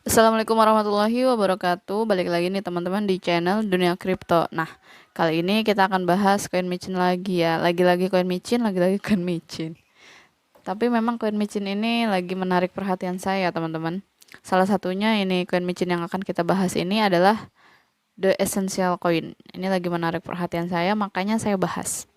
Assalamualaikum warahmatullahi wabarakatuh. Balik lagi nih teman-teman di channel Dunia Kripto. Nah, kali ini kita akan bahas koin micin lagi ya. Lagi-lagi koin micin, lagi-lagi koin micin. Tapi memang koin micin ini lagi menarik perhatian saya, teman-teman. Salah satunya ini koin micin yang akan kita bahas ini adalah The Essential Coin. Ini lagi menarik perhatian saya, makanya saya bahas.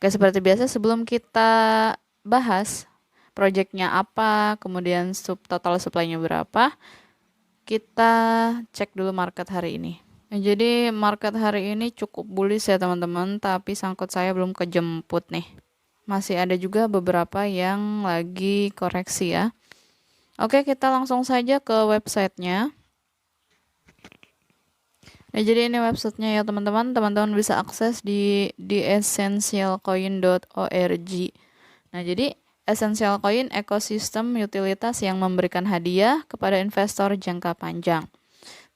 Oke, seperti biasa sebelum kita bahas projectnya apa, kemudian total supply-nya berapa, kita cek dulu market hari ini. Nah, jadi market hari ini cukup bullish ya teman-teman, tapi sangkut saya belum kejemput nih. Masih ada juga beberapa yang lagi koreksi ya. Oke, kita langsung saja ke websitenya. Nah, jadi ini websitenya ya teman-teman. Teman-teman bisa akses di essentialcoin.org. Nah, jadi Essential Coin ekosistem utilitas yang memberikan hadiah kepada investor jangka panjang.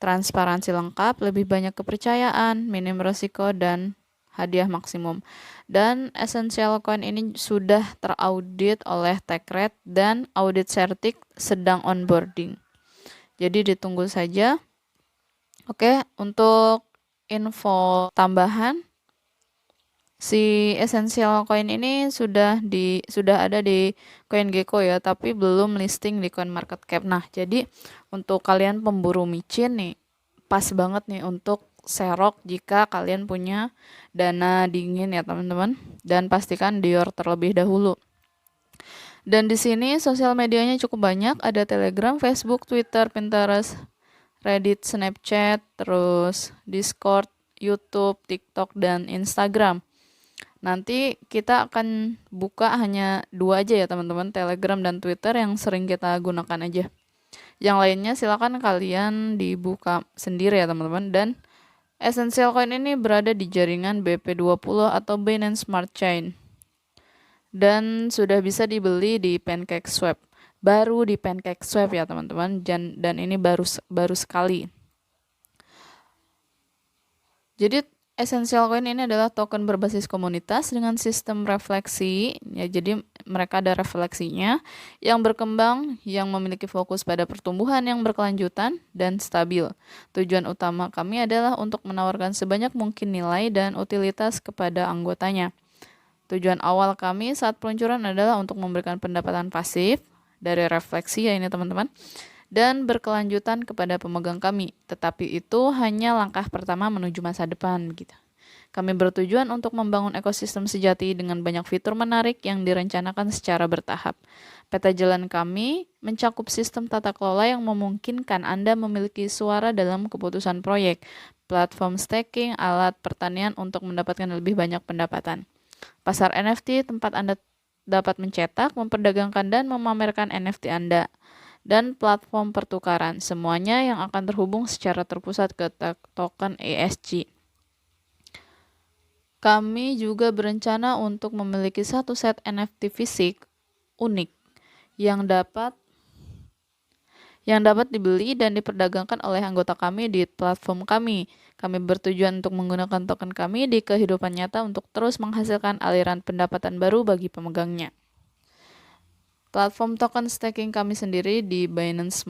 Transparansi lengkap, lebih banyak kepercayaan, minim risiko, dan hadiah maksimum. Dan Essential Coin ini sudah teraudit oleh TechRed dan audit Certik sedang onboarding. Jadi ditunggu saja. Oke, untuk info tambahan, si Essential Coin ini sudah ada di CoinGecko ya, tapi belum listing di CoinMarketCap. Nah, jadi untuk kalian pemburu micin nih, pas banget nih untuk serok jika kalian punya dana dingin ya teman-teman, dan pastikan dior terlebih dahulu. Dan di sini sosial medianya cukup banyak, ada Telegram, Facebook, Twitter, Pinterest, Reddit, Snapchat, terus Discord, YouTube, TikTok, dan Instagram. Nanti kita akan buka hanya 2 aja ya teman-teman, Telegram dan Twitter yang sering kita gunakan aja. Yang lainnya silakan kalian dibuka sendiri ya teman-teman. Dan Essential Coin ini berada di jaringan BP20 atau Binance Smart Chain. Dan sudah bisa dibeli di PancakeSwap. Baru di PancakeSwap ya teman-teman, dan ini baru sekali. Jadi Essential Coin ini adalah token berbasis komunitas dengan sistem refleksi ya, jadi mereka ada refleksinya yang berkembang, yang memiliki fokus pada pertumbuhan yang berkelanjutan dan stabil. Tujuan utama kami adalah untuk menawarkan sebanyak mungkin nilai dan utilitas kepada anggotanya. Tujuan awal kami saat peluncuran adalah untuk memberikan pendapatan pasif dari refleksi ya ini teman-teman, dan berkelanjutan kepada pemegang kami. Tetapi itu hanya langkah pertama menuju masa depan gitu. Kami bertujuan untuk membangun ekosistem sejati dengan banyak fitur menarik yang direncanakan secara bertahap. Peta jalan kami mencakup sistem tata kelola yang memungkinkan Anda memiliki suara dalam keputusan proyek, platform staking, alat pertanian untuk mendapatkan lebih banyak pendapatan. Pasar NFT tempat Anda dapat mencetak, memperdagangkan, dan memamerkan NFT Anda. Dan platform pertukaran, semuanya yang akan terhubung secara terpusat ke token ESG. Kami juga berencana untuk memiliki satu set NFT fisik unik yang dapat dibeli dan diperdagangkan oleh anggota kami di platform kami. Kami bertujuan untuk menggunakan token kami di kehidupan nyata untuk terus menghasilkan aliran pendapatan baru bagi pemegangnya. Platform token staking kami sendiri di Binance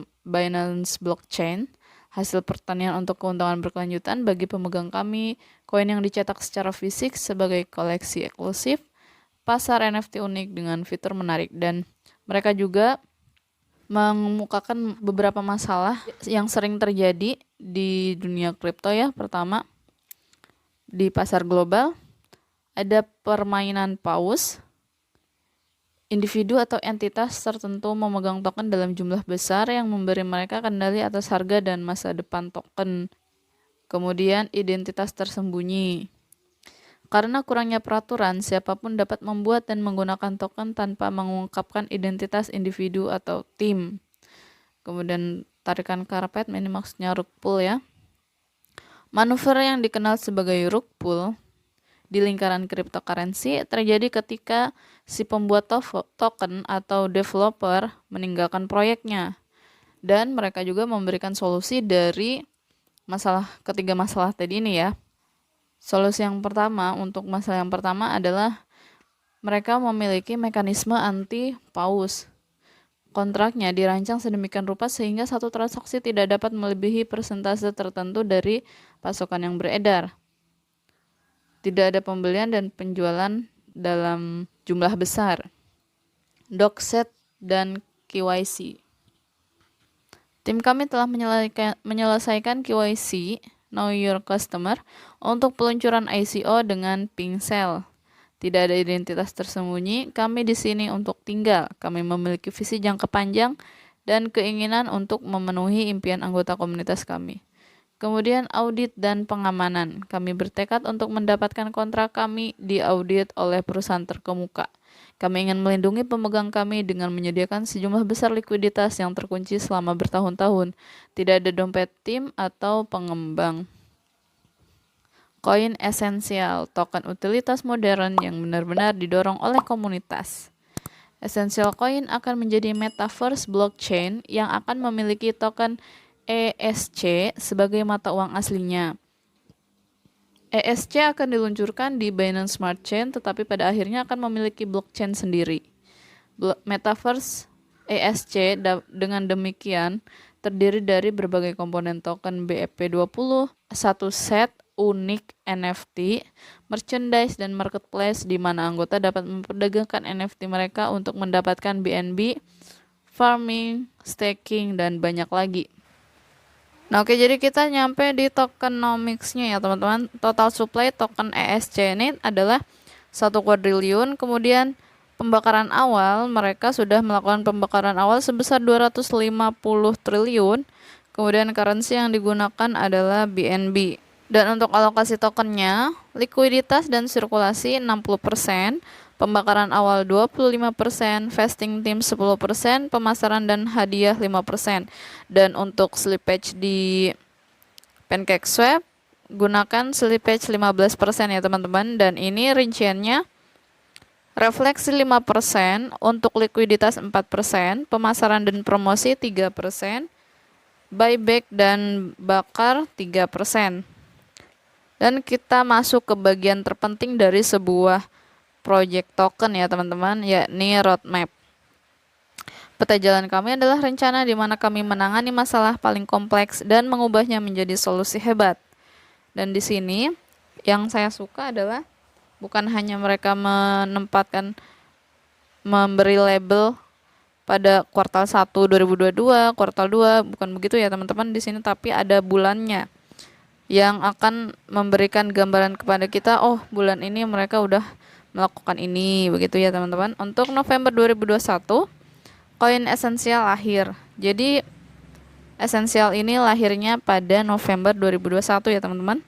Blockchain, hasil pertanian untuk keuntungan berkelanjutan bagi pemegang kami, koin yang dicetak secara fisik sebagai koleksi eksklusif, pasar NFT unik dengan fitur menarik, dan mereka juga mengemukakan beberapa masalah yang sering terjadi di dunia kripto ya. Pertama, di pasar global ada permainan paus. Individu atau entitas tertentu memegang token dalam jumlah besar yang memberi mereka kendali atas harga dan masa depan token. Kemudian identitas tersembunyi. Karena kurangnya peraturan, siapapun dapat membuat dan menggunakan token tanpa mengungkapkan identitas individu atau tim. Kemudian tarikan karpet, ini maksudnya rug pull ya. Manuver yang dikenal sebagai rug pull di lingkaran cryptocurrency terjadi ketika si pembuat token atau developer meninggalkan proyeknya. Dan mereka juga memberikan solusi dari ketiga masalah tadi ini ya. Solusi yang pertama, untuk masalah yang pertama adalah mereka memiliki mekanisme anti-pause. Kontraknya dirancang sedemikian rupa sehingga satu transaksi tidak dapat melebihi persentase tertentu dari pasokan yang beredar. Tidak ada pembelian dan penjualan dalam jumlah besar. Doxset dan KYC. Tim kami telah menyelesaikan KYC Know Your Customer untuk peluncuran ICO dengan Pincel. Tidak ada identitas tersembunyi, kami di sini untuk tinggal. Kami memiliki visi jangka panjang dan keinginan untuk memenuhi impian anggota komunitas kami. Kemudian audit dan pengamanan. Kami bertekad untuk mendapatkan kontrak kami diaudit oleh perusahaan terkemuka. Kami ingin melindungi pemegang kami dengan menyediakan sejumlah besar likuiditas yang terkunci selama bertahun-tahun. Tidak ada dompet tim atau pengembang. Koin esensial, token utilitas modern yang benar-benar didorong oleh komunitas. Essential Coin akan menjadi metaverse blockchain yang akan memiliki token ESC sebagai mata uang aslinya. ESC akan diluncurkan di Binance Smart Chain, tetapi pada akhirnya akan memiliki blockchain sendiri. Metaverse ESC dengan demikian terdiri dari berbagai komponen token BEP20, satu set unik NFT, merchandise, dan marketplace di mana anggota dapat memperdagangkan NFT mereka untuk mendapatkan BNB, farming, staking, dan banyak lagi. Nah oke, jadi kita nyampe di tokenomics-nya ya teman-teman. Total supply token ESC ini adalah 1 kuadriliun. Kemudian pembakaran awal, mereka sudah melakukan pembakaran awal sebesar 250 triliun. Kemudian currency yang digunakan adalah BNB. Dan untuk alokasi tokennya, likuiditas dan sirkulasi 60%, pembakaran awal 25%, vesting tim 10%, pemasaran dan hadiah 5%. Dan untuk slippage di PancakeSwap, gunakan slippage 15% ya teman-teman. Dan ini rinciannya refleksi 5%, untuk likuiditas 4%, pemasaran dan promosi 3%, buyback dan bakar 3%. Dan kita masuk ke bagian terpenting dari sebuah project token ya teman-teman, yakni roadmap. Peta jalan kami adalah rencana di mana kami menangani masalah paling kompleks dan mengubahnya menjadi solusi hebat. Dan di sini yang saya suka adalah bukan hanya mereka memberi label pada kuartal 1 2022, kuartal 2, bukan begitu ya teman-teman di sini, tapi ada bulannya yang akan memberikan gambaran kepada kita, oh bulan ini mereka udah melakukan ini, begitu ya teman-teman. Untuk November 2021, koin esensial lahir. Jadi esensial ini lahirnya pada November 2021 ya teman-teman.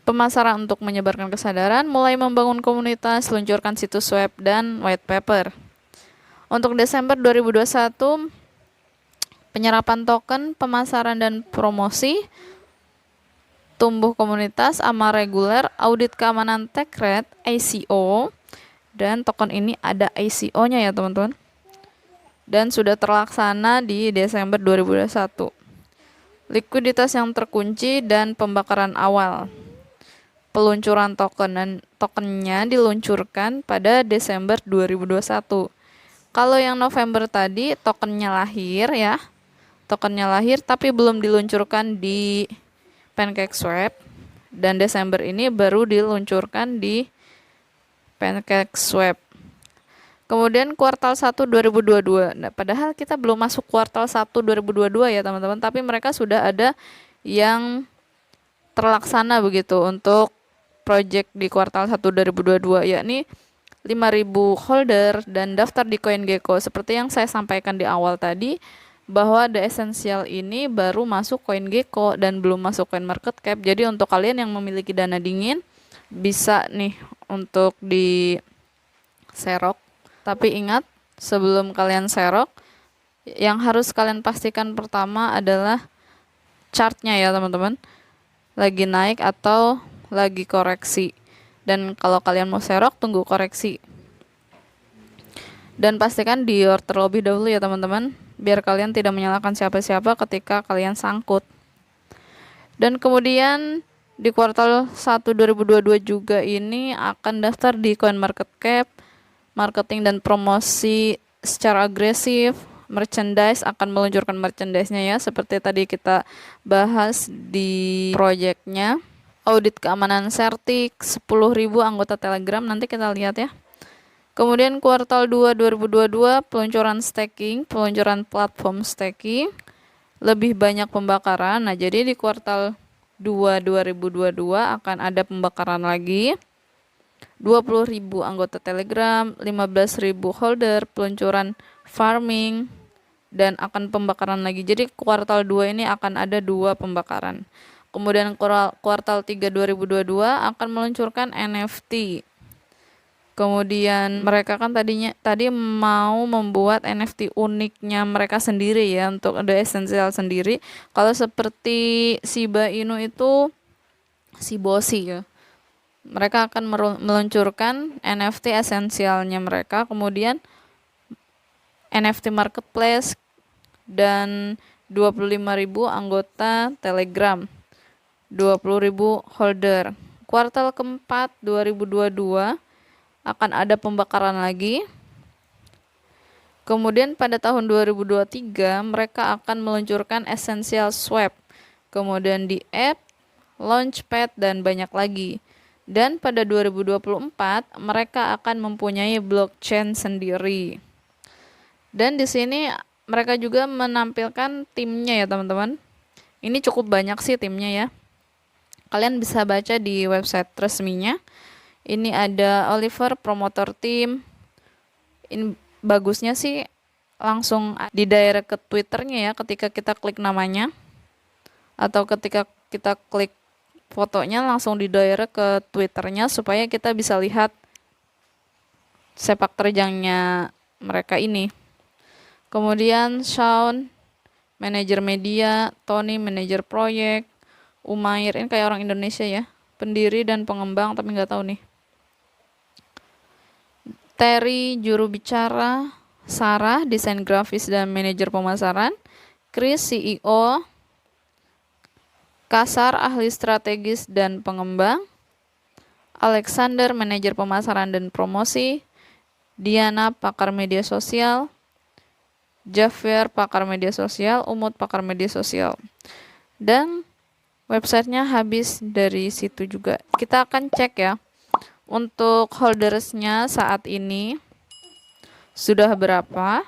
Pemasaran untuk menyebarkan kesadaran, mulai membangun komunitas, luncurkan situs web dan white paper. Untuk Desember 2021, penyerapan token, pemasaran dan promosi, tumbuh komunitas, amal reguler, audit keamanan tech rate, ICO, dan token ini ada ICO-nya ya teman-teman. Dan sudah terlaksana di Desember 2021. Likuiditas yang terkunci dan pembakaran awal. Peluncuran tokennya diluncurkan pada Desember 2021. Kalau yang November tadi tokennya lahir ya. Tokennya lahir tapi belum diluncurkan di PancakeSwap, dan Desember ini baru diluncurkan di PancakeSwap. Kemudian kuartal 1 2022. Nah, padahal kita belum masuk kuartal 1 2022 ya teman-teman, tapi mereka sudah ada yang terlaksana begitu untuk project di kuartal 1 2022, yakni 5.000 holder dan daftar di CoinGecko. Seperti yang saya sampaikan di awal tadi, bahwa The Essential ini baru masuk CoinGecko dan belum masuk CoinMarketCap. Jadi untuk kalian yang memiliki dana dingin, bisa nih untuk di serok. Tapi ingat, sebelum kalian serok, yang harus kalian pastikan pertama adalah chartnya ya teman-teman, lagi naik atau lagi koreksi. Dan kalau kalian mau serok, tunggu koreksi. Dan pastikan di order terlebih dahulu ya teman-teman, biar kalian tidak menyalahkan siapa-siapa ketika kalian sangkut. Dan kemudian di kuartal 1 2022 juga ini akan daftar di CoinMarketCap, marketing dan promosi secara agresif, merchandise akan meluncurkan merchandise-nya ya, seperti tadi kita bahas di projectnya. Audit keamanan Certik, 10.000 anggota Telegram, nanti kita lihat ya. Kemudian kuartal 2 2022 peluncuran staking, peluncuran platform staking, lebih banyak pembakaran. Nah, jadi di kuartal 2 2022 akan ada pembakaran lagi. 20.000 anggota Telegram, 15.000 holder, peluncuran farming, dan akan pembakaran lagi. Jadi kuartal 2 ini akan ada 2 pembakaran. Kemudian kuartal 3 2022 akan meluncurkan NFT. Kemudian mereka kan tadi mau membuat NFT uniknya mereka sendiri ya, untuk ada esensial sendiri. Kalau seperti Shiba Inu itu Shiboshi ya. Mereka akan meluncurkan NFT esensialnya mereka, kemudian NFT marketplace, dan 25.000 anggota Telegram, 20.000 holder. Kuartal keempat 2022 akan ada pembakaran lagi. Kemudian pada tahun 2023 mereka akan meluncurkan Essential Swap, kemudian di app, Launchpad, dan banyak lagi. Dan pada 2024 mereka akan mempunyai blockchain sendiri. Dan di sini mereka juga menampilkan timnya ya teman-teman. Ini cukup banyak sih timnya ya. Kalian bisa baca di website resminya. Ini ada Oliver Promoter Team. Ini bagusnya sih langsung di direct ke Twitternya ya, ketika kita klik namanya, atau ketika kita klik fotonya langsung di direct ke Twitternya, supaya kita bisa lihat sepak terjangnya mereka ini. Kemudian Sean, manajer media, Tony, manajer proyek, Umair, ini kayak orang Indonesia ya, pendiri dan pengembang tapi nggak tahu nih. Terry, juru bicara, Sarah, desain grafis dan manajer pemasaran, Chris, CEO, Kasar, ahli strategis dan pengembang, Alexander, manajer pemasaran dan promosi, Diana, pakar media sosial, Javier, pakar media sosial, Umut, pakar media sosial. Dan websitenya habis dari situ juga. Kita akan cek ya. Untuk holdersnya saat ini sudah berapa,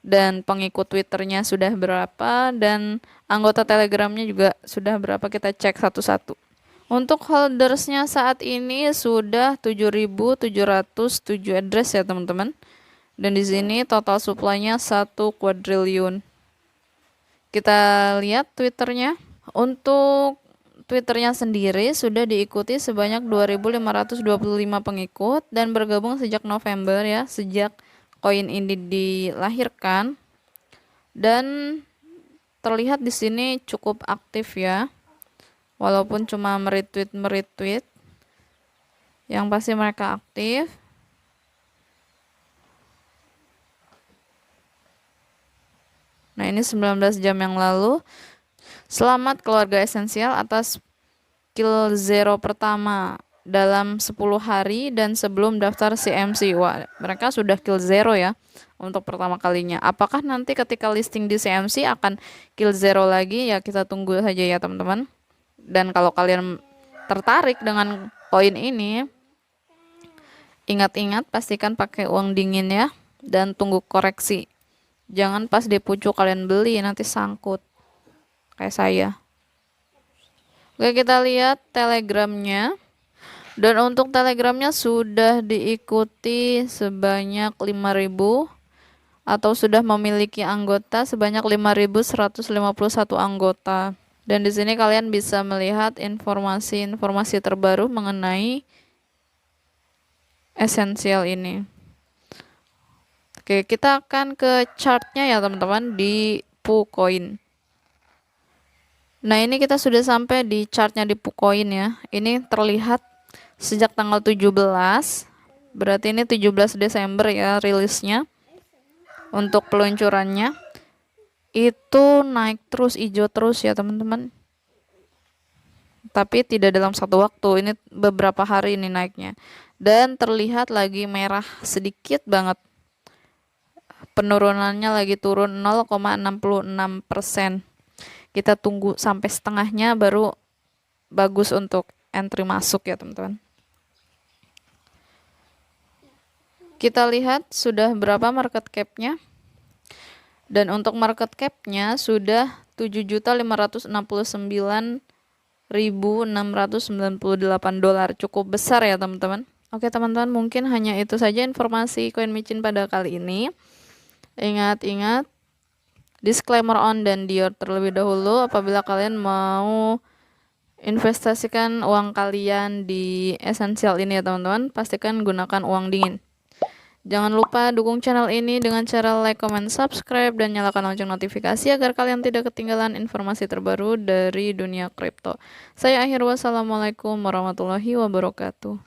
dan pengikut Twitternya sudah berapa, dan anggota Telegramnya juga sudah berapa. Kita cek satu-satu. Untuk holdersnya saat ini sudah 7.707 address ya teman-teman. Dan di sini total supply-nya 1 kuadriliun. Kita lihat Twitternya. Untuk Twitternya sendiri sudah diikuti sebanyak 2.525 pengikut dan bergabung sejak November ya, sejak koin ini dilahirkan. Dan terlihat di sini cukup aktif ya, walaupun cuma meretweet, yang pasti mereka aktif. Nah, ini 19 jam yang lalu. Selamat keluarga esensial atas kill zero pertama dalam 10 hari dan sebelum daftar CMC. Wah, mereka sudah kill zero ya untuk pertama kalinya. Apakah nanti ketika listing di CMC akan kill zero lagi? Ya, kita tunggu saja ya teman-teman. Dan kalau kalian tertarik dengan koin ini, ingat-ingat pastikan pakai uang dingin ya, dan tunggu koreksi. Jangan pas di pucuk kalian beli nanti sangkut kayak saya. Oke, kita lihat Telegramnya. Dan untuk Telegramnya sudah diikuti sebanyak 5.000, atau sudah memiliki anggota sebanyak 5.151 anggota. Dan di sini kalian bisa melihat informasi-informasi terbaru mengenai esensial ini. Oke, kita akan ke chartnya ya teman-teman di PuCoin. Nah, ini kita sudah sampai di chartnya di PuCoin ya. Ini terlihat sejak tanggal 17, berarti ini 17 Desember ya rilisnya. Untuk peluncurannya itu naik terus, hijau terus ya teman-teman. Tapi tidak dalam satu waktu, ini beberapa hari ini naiknya. Dan terlihat lagi merah sedikit banget. Penurunannya lagi turun 0,66%. Kita tunggu sampai setengahnya baru bagus untuk entry masuk ya teman-teman. Kita lihat sudah berapa market cap-nya. Dan untuk market cap-nya sudah 7.569.698 dolar. Cukup besar ya teman-teman. Oke teman-teman, mungkin hanya itu saja informasi koin micin pada kali ini. Ingat-ingat disclaimer on dan Dior terlebih dahulu. Apabila kalian mau investasikan uang kalian di esensial ini ya teman-teman, pastikan gunakan uang dingin. Jangan lupa dukung channel ini dengan cara like, comment, subscribe, dan nyalakan lonceng notifikasi agar kalian tidak ketinggalan informasi terbaru dari dunia kripto. Saya akhir wassalamualaikum warahmatullahi wabarakatuh.